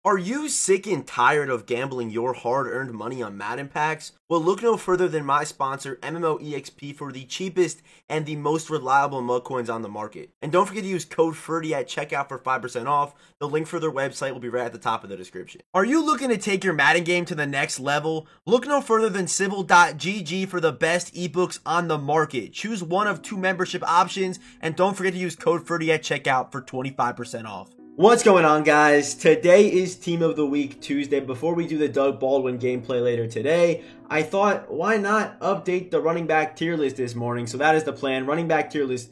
Are you sick and tired of gambling your hard-earned money on Madden packs? Well, look no further than my sponsor, MMOEXP, for the cheapest and the most reliable mug coins on the market. And don't forget to use code FERDY at checkout for 5% off. The link for their website will be right at the top of the description. Are you looking to take your Madden game to the next level? Look no further than Civil.gg for the best ebooks on the market. Choose one of 2 membership options, and don't forget to use code FERDY at checkout for 25% off. What's going on, guys? Today is Team of the Week Tuesday. Before we do the Doug Baldwin gameplay later today, I thought, why not update the running back tier list this morning? So that is the plan. Running back tier list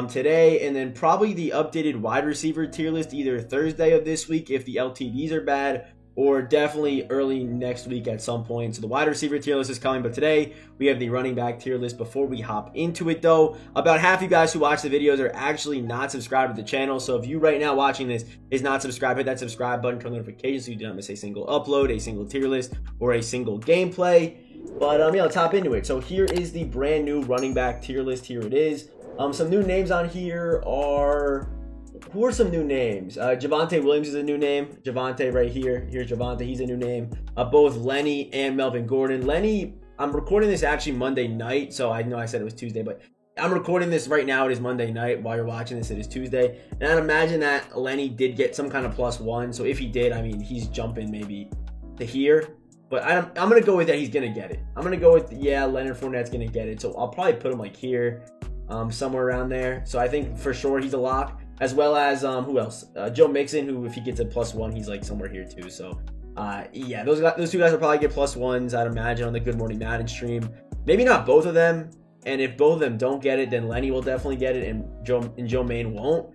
today, and then probably the updated wide receiver tier list either Thursday of this week if the LTDs are bad, or definitely early next week at some point. So the wide receiver tier list is coming, but today we have the running back tier list. Before we hop into it though, about half you guys who watch the videos are actually not subscribed to the channel. So if you right now watching this is not subscribed, hit that subscribe button, turn notifications so you don't miss a single upload, a single tier list, or a single gameplay. But yeah, let's hop into it. So here is the brand new running back tier list. Here it is. Some new names on here are... Who are some new names? Javonte Williams is a new name. Javonte right here. Here's Javonte. He's a new name. Both Lenny and Melvin Gordon. Lenny, I'm recording this actually Monday night, so I know I said it was Tuesday, but I'm recording this right now. It is Monday night. While you're watching this, it is Tuesday. And I'd imagine that Lenny did get some kind of +1. So if he did, I mean, he's jumping maybe to here. But I'm going to go with that he's going to get it. I'm going to go with, yeah, Leonard Fournette's going to get it. So I'll probably put him like here, somewhere around there. So I think for sure he's a lock. As well as, who else? Joe Mixon, who if he gets a +1, he's like somewhere here too. So, yeah, those 2 guys will probably get +1s, I'd imagine, on the Good Morning Madden stream. Maybe not both of them. And if both of them don't get it, then Lenny will definitely get it, and Joe Main won't.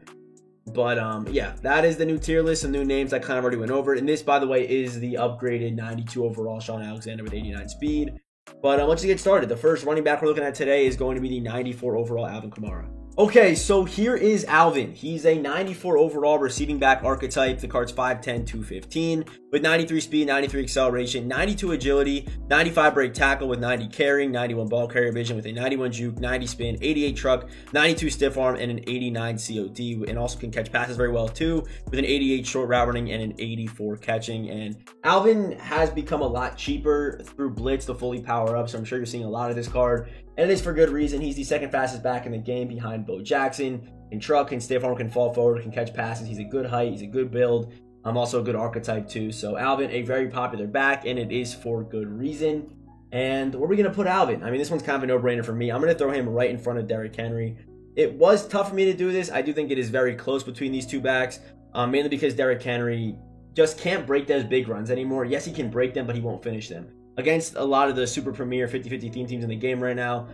But, yeah, that is the new tier list. Some new names I kind of already went over. And this, by the way, is the upgraded 92 overall Shaun Alexander with 89 speed. But let's get started. The first running back we're looking at today is going to be the 94 overall Alvin Kamara. Okay, so here is Alvin. He's a 94 overall receiving back archetype. The card's 5'10", 215 with 93 speed, 93 acceleration, 92 agility, 95 break tackle with 90 carrying, 91 ball carrier vision with a 91 juke, 90 spin, 88 truck, 92 stiff arm, and an 89 COD. And also can catch passes very well too with an 88 short route running and an 84 catching. And Alvin has become a lot cheaper through Blitz to fully power up. So I'm sure you're seeing a lot of this card. And it is for good reason. He's the second fastest back in the game behind Bo Jackson. Can truck, can stiff arm, can fall forward, can catch passes. He's a good height. He's a good build. Also a good archetype too. So Alvin, a very popular back, and it is for good reason. And where are we going to put Alvin? I mean, this one's kind of a no-brainer for me. I'm going to throw him right in front of Derrick Henry. It was tough for me to do this. I do think it is very close between these two backs, mainly because Derrick Henry just can't break those big runs anymore. Yes, he can break them, but he won't finish them. Against a lot of the super premier 50-50 theme teams in the game right now,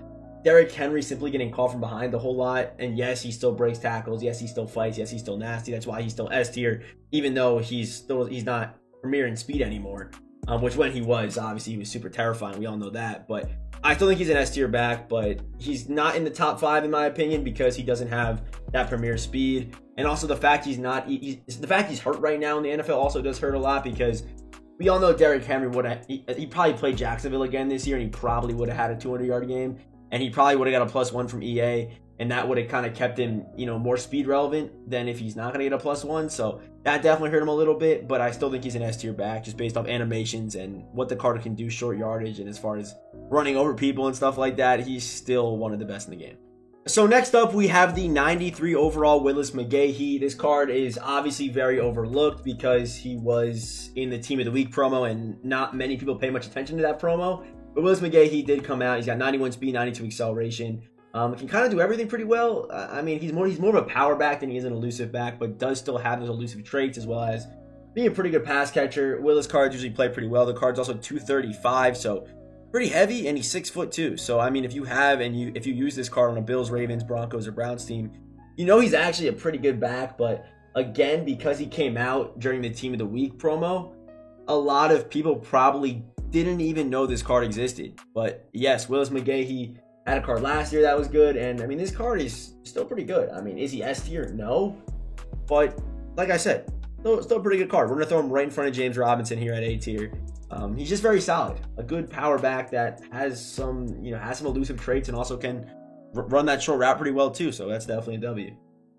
Derrick Henry simply getting caught from behind the whole lot. And yes, he still breaks tackles. Yes, he still fights. Yes, he's still nasty. That's why he's still S tier, even though he's not premier in speed anymore. Which when he was, obviously he was super terrifying. We all know that. But I still think he's an S tier back, but he's not in the top 5 in my opinion because he doesn't have that premier speed. And also the fact the fact he's hurt right now in the NFL also does hurt a lot because we all know Derrick Henry he probably played Jacksonville again this year and he probably would have had a 200-yard game. And he probably would have got a +1 from EA, and that would have kind of kept him, more speed relevant than if he's not going to get a +1. So that definitely hurt him a little bit, but I still think he's an S tier back just based off animations and what the card can do short yardage, and as far as running over people and stuff like that, he's still one of the best in the game. So next up, we have the 93 overall Willis McGahee. This card is obviously very overlooked because he was in the Team of the Week promo, and not many people pay much attention to that promo. But Willis McGahee did come out. He's got 91 speed, 92 acceleration. Can kind of do everything pretty well. I mean, he's more of a power back than he is an elusive back, but does still have those elusive traits as well as being a pretty good pass catcher. Willis cards usually play pretty well. The card's also 235, so pretty heavy, and he's 6'2". So I mean, if you use this card on a Bills, Ravens, Broncos, or Browns team, he's actually a pretty good back. But again, because he came out during the Team of the Week promo, a lot of people probably didn't even know this card existed. But yes, Willis McGahee had a card last year that was good, and I mean, this card is still pretty good. I mean, is he S tier? No, but like I said, still a pretty good card. We're gonna throw him right in front of James Robinson here at A tier. He's just very solid, a good power back that has some elusive traits and also can run that short route pretty well too. So that's definitely a W.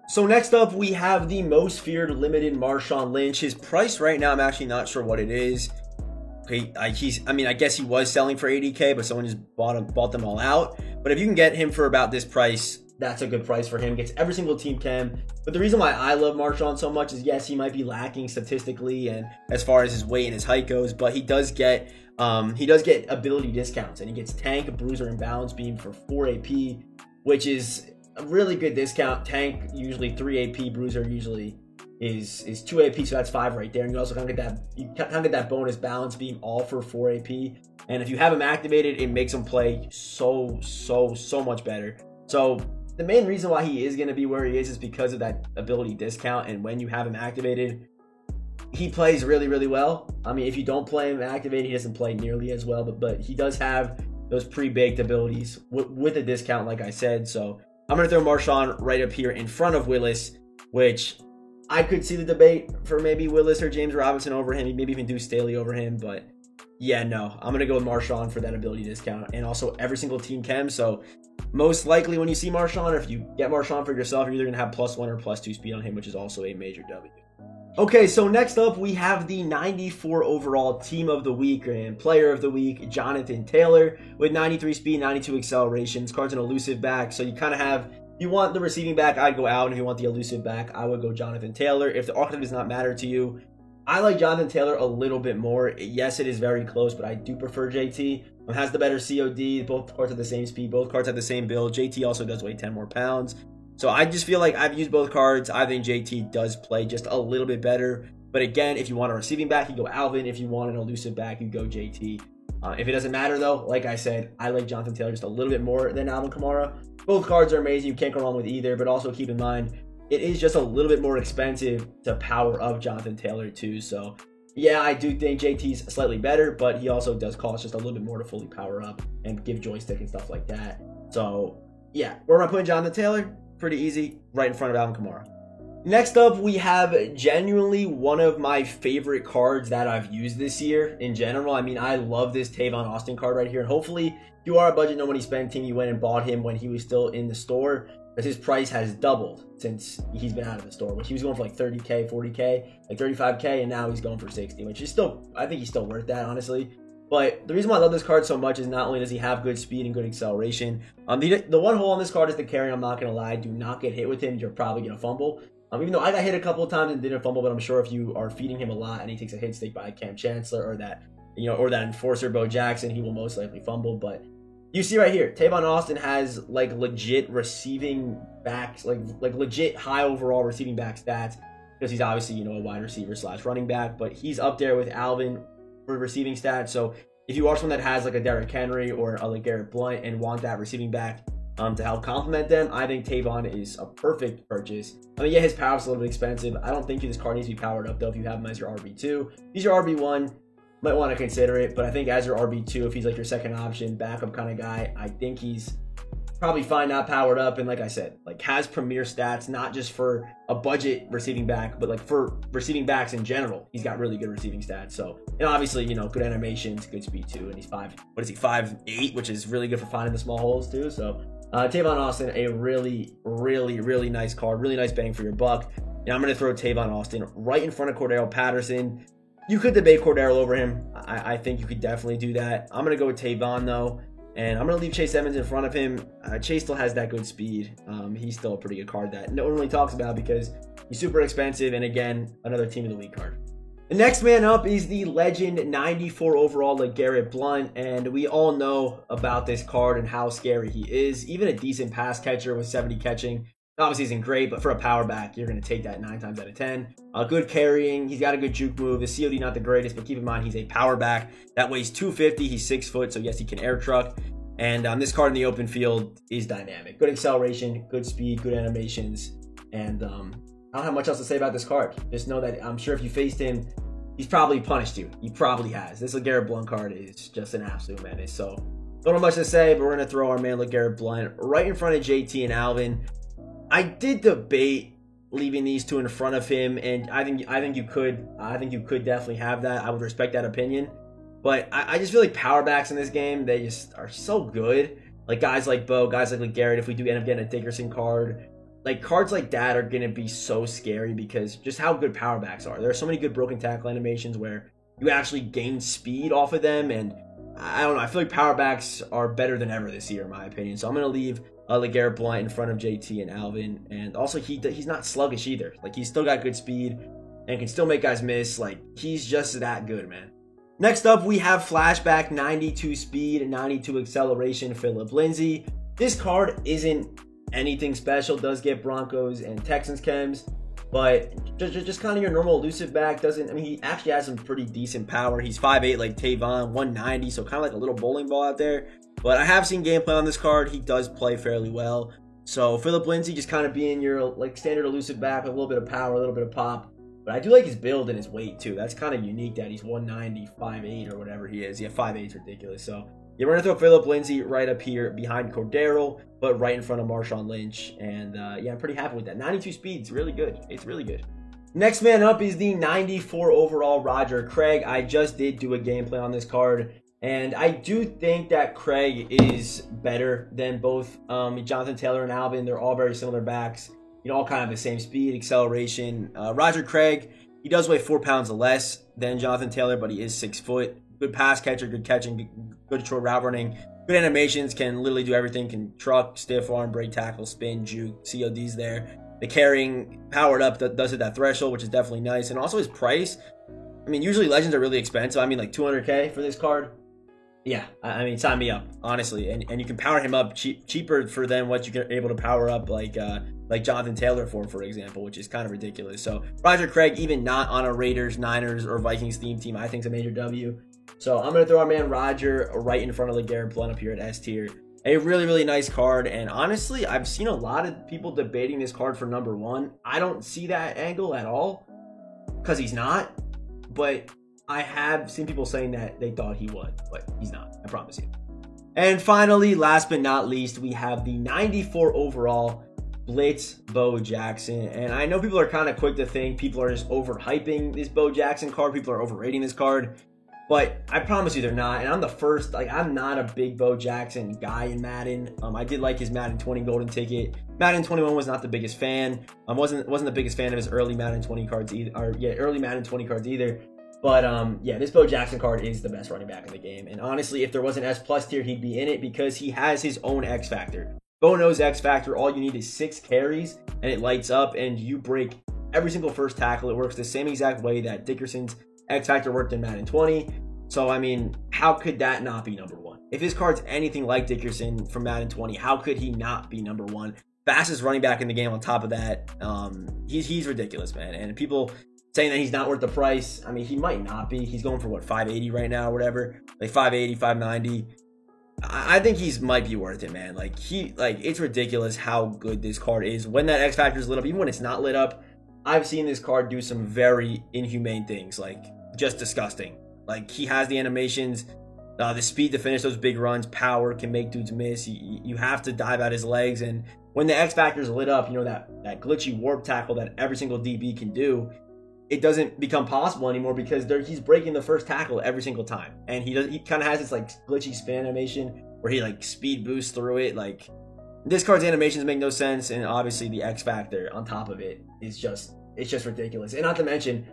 So next up, we have the most feared limited Marshawn Lynch. His price right now, I'm actually not sure what it is. Okay, I guess he was selling for 80K, but someone just bought them all out. But if you can get him for about this price, that's a good price for him. Gets every single team chem. But the reason why I love Marshawn so much is, yes, he might be lacking statistically and as far as his weight and his height goes, but he does get ability discounts, and he gets tank, bruiser, and balance beam for 4 AP, which is a really good discount. Tank usually 3 AP, bruiser usually is 2 AP, so that's 5 right there. And you also kind of get that bonus balance beam all for 4 AP. And if you have him activated, it makes him play so much better. So the main reason why he is going to be where he is because of that ability discount. And when you have him activated, he plays really well. I mean, if you don't play him activated, he doesn't play nearly as well, but he does have those pre-baked abilities with a discount, like I said. So I'm going to throw Marshawn right up here in front of Willis, which I could see the debate for maybe Willis or James Robinson over him. Maybe even do Staley over him. But yeah, no, I'm going to go with Marshawn for that ability discount. And also every single team chem. So most likely when you see Marshawn, or if you get Marshawn for yourself, you're either going to have +1 or +2 speed on him, which is also a major W. Okay, so next up, we have the 94 overall Team of the Week and Player of the Week, Jonathan Taylor, with 93 speed, 92 acceleration. This card's an elusive back, so you kind of have, if you want the receiving back, I'd go out, and if you want the elusive back, I would go Jonathan Taylor. If the archetype does not matter to you, I like Jonathan Taylor a little bit more. Yes, it is very close, but I do prefer JT. Has the better COD. Both cards have the same speed. Both cards have the same build. JT also does weigh 10 more pounds. So I just feel like I've used both cards. I think JT does play just a little bit better. But again, if you want a receiving back, you go Alvin. If you want an elusive back, you go JT. If it doesn't matter, though, like I said, I like Jonathan Taylor just a little bit more than Alvin Kamara. Both cards are amazing. You can't go wrong with either. But also keep in mind, it is just a little bit more expensive to power up Jonathan Taylor, too. So yeah, I do think JT's slightly better, but he also does cost just a little bit more to fully power up and give joystick and stuff like that. So yeah, where am I putting Jonathan Taylor? Pretty easy, right in front of Alvin Kamara. Next up, we have genuinely one of my favorite cards that I've used this year in general. I mean, I love this Tavon Austin card right here. And hopefully, if you are a budget no money spend team, you went and bought him when he was still in the store, because his price has doubled since he's been out of the store, which he was going for like 30K, 40K, like 35K, and now he's going for 60, which is still, I think he's still worth that, honestly. But the reason why I love this card so much is not only does he have good speed and good acceleration, the one hole on this card is the carry. I'm not going to lie. Do not get hit with him. You're probably going to fumble. Even though I got hit a couple of times and didn't fumble, but I'm sure if you are feeding him a lot and he takes a hit stick by Cam Chancellor or that enforcer Bo Jackson, he will most likely fumble. But you see right here, Tavon Austin has like legit receiving backs, like legit high overall receiving back stats, because he's obviously, a wide receiver / running back, but he's up there with Alvin for receiving stats. So if you are someone that has like a Derrick Henry or a Garrett Blount and want that receiving back to help complement them, I think Tavon is a perfect purchase. I mean, yeah, his power's a little bit expensive. I don't think this card needs to be powered up, though, if you have him as your RB2. If he's your RB1, might want to consider it, but I think as your RB2, if he's like your second option, backup kind of guy, I think he's probably fine not powered up. And like I said, like has premier stats, not just for a budget receiving back, but like for receiving backs in general. He's got really good receiving stats. So, and obviously, good animations, good speed too. And he's 5'8", which is really good for finding the small holes too. So Tavon Austin, a really nice card, really nice bang for your buck. And I'm going to throw Tavon Austin right in front of Cordero Patterson. You could debate Cordero over him. I think you could definitely do that. I'm going to go with Tavon, though. And I'm going to leave Chase Edmonds in front of him. Chase still has that good speed. He's still a pretty good card that no one really talks about because he's super expensive. And again, another Team of the Week card. The next man up is the legend 94 overall LeGarrette Blount. And we all know about this card and how scary he is. Even a decent pass catcher with 70 catching obviously isn't great, but for a power back, you're going to take that 9 times out of 10. Good carrying. He's got a good juke move. His COD not the greatest, but keep in mind he's a power back. That weighs 250. He's 6 foot, so yes, he can air truck. And this card in the open field is dynamic. Good acceleration, good speed, good animations. And I don't have much else to say about this card. Just know that I'm sure if you faced him, he's probably punished you. He probably has. This LeGarrette Blount card is just an absolute menace. So don't have much to say, but we're going to throw our man LeGarrette Blount right in front of JT and Alvin. I did debate leaving these two in front of him, and I think you could definitely have that. I would respect that opinion, but I just feel like power backs in this game, they just are so good. Like guys like Bo, guys like LeGarrette. If we do end up getting a Dickerson card, like cards like that are gonna be so scary because just how good power backs are. There are so many good broken tackle animations where you actually gain speed off of them, and I don't know. I feel like power backs are better than ever this year, in my opinion. So I'm gonna leave LeGarrette Blount in front of JT and Alvin, and also he's not sluggish either. Like he's still got good speed and can still make guys miss. Like he's just that good, man. Next up, we have flashback 92 speed and 92 acceleration Phillip Lindsay. This card isn't anything special. Does get Broncos and Texans chems, but just kind of your normal elusive back. Doesn't, I mean, he actually has some pretty decent power. He's 5'8" like Tavon, 190, so kind of like a little bowling ball out there. But I have seen gameplay on this card. He does play fairly well. So Phillip Lindsay just kind of being your like standard elusive back with a little bit of power, a little bit of pop. But I do like his build and his weight too. That's kind of unique that he's 190, 5'8" or whatever he is. Yeah, 5'8" is ridiculous. So yeah, we're going to throw Phillip Lindsay right up here behind Cordero, but right in front of Marshawn Lynch. And yeah, I'm pretty happy with that. 92 speed's really good. It's really good. Next man up is the 94 overall Roger Craig. I just did do a gameplay on this card, and I do think that Craig is better than both Jonathan Taylor and Alvin. They're all very similar backs. You know, all kind of the same speed, acceleration. Roger Craig, he does weigh 4 pounds less than Jonathan Taylor, but he is 6 foot. Good pass catcher, good catching, good short route running, good animations, can literally do everything. Can truck, stiff arm, break tackle, spin, juke, CODs there. The carrying, powered up, does hit that threshold, which is definitely nice. And also his price, I mean, usually Legends are really expensive. I mean, like 200K for this card. Yeah, I mean, sign me up, honestly. And you can power him up cheaper for than what you're able to power up like Jonathan Taylor for example, which is kind of ridiculous. So Roger Craig, even not on a Raiders, Niners, or Vikings theme team, I think is a major W. So I'm going to throw our man Roger right in front of LeGarrette Blount up here at S tier. A really, really nice card. And honestly, I've seen a lot of people debating this card for number 1. I don't see that angle at all because he's not. But I have seen people saying that they thought he would, but he's not. I promise you. And finally, last but not least, we have the 94 overall Blitz Bo Jackson. And I know people are kind of quick to think people are just overhyping this Bo Jackson card. People are overrating this card. But I promise you they're not. And I'm the first, like, I'm not a big Bo Jackson guy in Madden. I did like his Madden 20 golden ticket. Madden 21 was not the biggest fan. Wasn't the biggest fan of his early Madden 20 cards either. Or yeah, early Madden 20 cards either. But yeah, this Bo Jackson card is the best running back in the game. And honestly, if there was an S+ tier, he'd be in it because he has his own X factor. Bo knows X factor. All you need is 6 carries and it lights up and you break every single first tackle. It works the same exact way that Dickerson's X factor worked in Madden 20. So, I mean, how could that not be number 1? If his card's anything like Dickerson from Madden 20, how could he not be number 1? Fastest running back in the game on top of that. He's ridiculous, man. And people saying that he's not worth the price, I mean, he might not be. He's going for, what, 580 right now or whatever? Like 580, 590. I think he's might be worth it, man. Like, it's ridiculous how good this card is. When that X Factor is lit up, even when it's not lit up, I've seen this card do some very inhumane things. Like, just disgusting. Like, he has the animations, the speed to finish those big runs, power, can make dudes miss. You have to dive at his legs. And when the X Factor is lit up, you know, that glitchy warp tackle that every single DB can do, it doesn't become possible anymore because he's breaking the first tackle every single time. And he kind of has this, like, glitchy spin animation where he, like, speed boosts through it. Like, this card's animations make no sense. And obviously the X Factor on top of it is just ridiculous. And not to mention,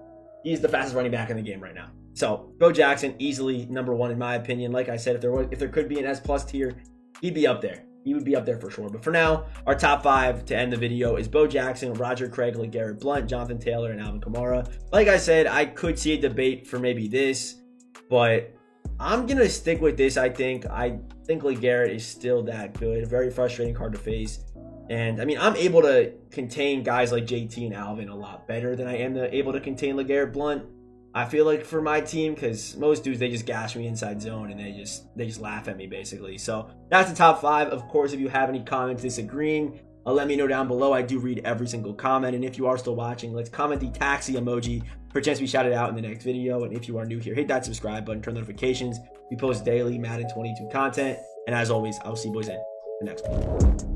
he's the fastest running back in the game right now. So, Bo Jackson, easily number 1 in my opinion. Like I said, if there could be an S+ tier, he'd be up there. He would be up there for sure. But for now, our top 5 to end the video is Bo Jackson, Roger Craig, LeGarrette Blount, Jonathan Taylor, and Alvin Kamara. Like I said, I could see a debate for maybe this, but I'm going to stick with this, I think. I think LeGarrette is still that good. Very frustrating card to face. And, I mean, I'm able to contain guys like JT and Alvin a lot better than I am able to contain LeGarrette Blount. I feel like for my team, because most dudes, they just gash me inside zone and they just laugh at me basically. So that's the top 5. Of course, if you have any comments disagreeing, let me know down below. I do read every single comment. And if you are still watching, let's comment the taxi emoji for a chance to be shouted out in the next video. And if you are new here, hit that subscribe button, turn notifications. We post daily Madden 22 content. And as always, I'll see you boys in the next one.